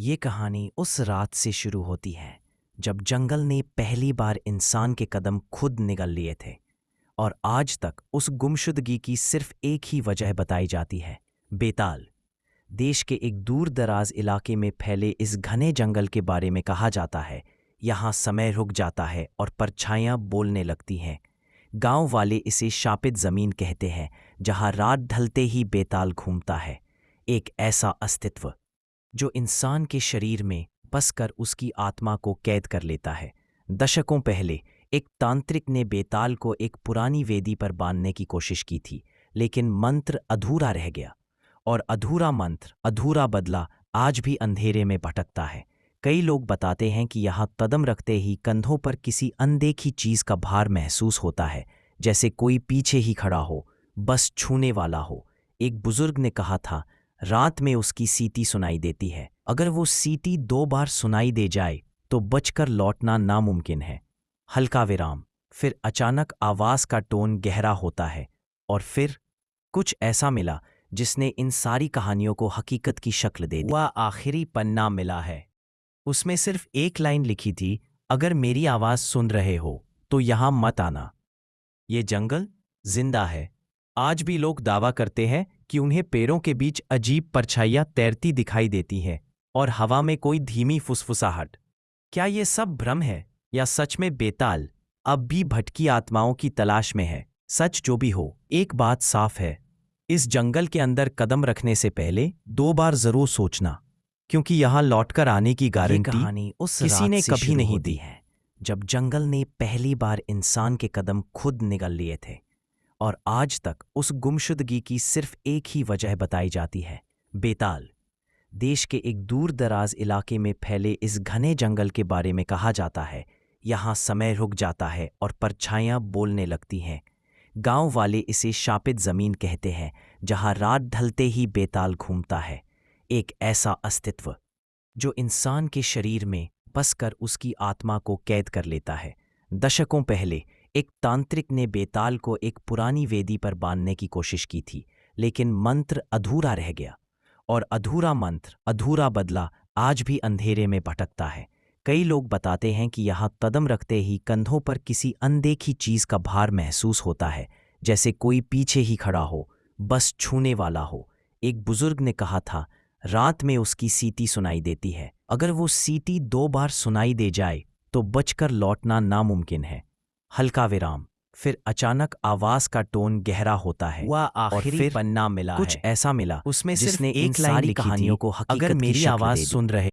ये कहानी उस रात से शुरू होती है जब जंगल ने पहली बार इंसान के कदम खुद निगल लिए थे। और आज तक उस गुमशुदगी की सिर्फ एक ही वजह बताई जाती है, बेताल। देश के एक दूर दराज इलाके में फैले इस घने जंगल के बारे में कहा जाता है, यहाँ समय रुक जाता है और परछाइयाँ बोलने लगती हैं। गांव वाले इसे शापित जमीन कहते हैं, जहाँ रात ढलते ही बेताल घूमता है। एक ऐसा अस्तित्व जो इंसान के शरीर में बसकर उसकी आत्मा को कैद कर लेता है। दशकों पहले एक तांत्रिक ने बेताल को एक पुरानी वेदी पर बांधने की कोशिश की थी, लेकिन मंत्र अधूरा रह गया। और अधूरा मंत्र, अधूरा बदला आज भी अंधेरे में भटकता है। कई लोग बताते हैं कि यहाँ कदम रखते ही कंधों पर किसी अनदेखी चीज का भार महसूस होता है, जैसे कोई पीछे ही खड़ा हो, बस छूने वाला हो। एक बुजुर्ग ने कहा था, रात में उसकी सीटी सुनाई देती है। अगर वो सीटी 2 बार सुनाई दे जाए तो बचकर लौटना नामुमकिन है। हल्का विराम, फिर अचानक आवाज का टोन गहरा होता है, और फिर कुछ ऐसा मिला जिसने इन सारी कहानियों को हकीकत की शक्ल दे दी। वह आखिरी पन्ना मिला है। उसमें सिर्फ एक लाइन लिखी थी, अगर मेरी आवाज सुन रहे हो तो यहां मत आना। ये जंगल जिंदा है। आज भी लोग दावा करते हैं कि उन्हें पेड़ों के बीच अजीब परछाइयां तैरती दिखाई देती हैं और हवा में कोई धीमी फुसफुसाहट। क्या ये सब भ्रम है या सच में बेताल अब भी भटकी आत्माओं की तलाश में है? सच जो भी हो, एक बात साफ है, इस जंगल के अंदर कदम रखने से पहले 2 बार जरूर सोचना, क्योंकि यहां लौटकर आने की गारंटी कहानी उस किसी रात ने से कभी शुरू नहीं होती दी है, जब जंगल ने पहली बार इंसान के कदम खुद निगल लिए थे। और आज तक उस गुमशुदगी की सिर्फ एक ही वजह बताई जाती है, बेताल। देश के एक दूर दराज इलाके में फैले इस घने जंगल के बारे में कहा जाता है, यहाँ समय रुक जाता है और परछाइयाँ बोलने लगती हैं। गांव वाले इसे शापित जमीन कहते हैं, जहाँ रात ढलते ही बेताल घूमता है। एक ऐसा अस्तित्व जो इंसान के शरीर में बसकर उसकी आत्मा को कैद कर लेता है। दशकों पहले एक तांत्रिक ने बेताल को एक पुरानी वेदी पर बांधने की कोशिश की थी, लेकिन मंत्र अधूरा रह गया। और अधूरा मंत्र, अधूरा बदला आज भी अंधेरे में भटकता है। कई लोग बताते हैं कि यहाँ कदम रखते ही कंधों पर किसी अनदेखी चीज का भार महसूस होता है, जैसे कोई पीछे ही खड़ा हो, बस छूने वाला हो। एक बुजुर्ग ने कहा था, रात में उसकी सीटी सुनाई देती है। अगर वो सीटी 2 बार सुनाई दे जाए तो बचकर लौटना नामुमकिन है। हल्का विराम, फिर अचानक आवाज का टोन गहरा होता है। वह और आखिरी फिर पन्ना मिला कुछ है। ऐसा मिला उसमें सिर्फ जिसने इन एक लाइन सारी लिखी कहानियों थी, को हकीकत अगर की मेरी शक्ल आवाज दे दी। सुन रहे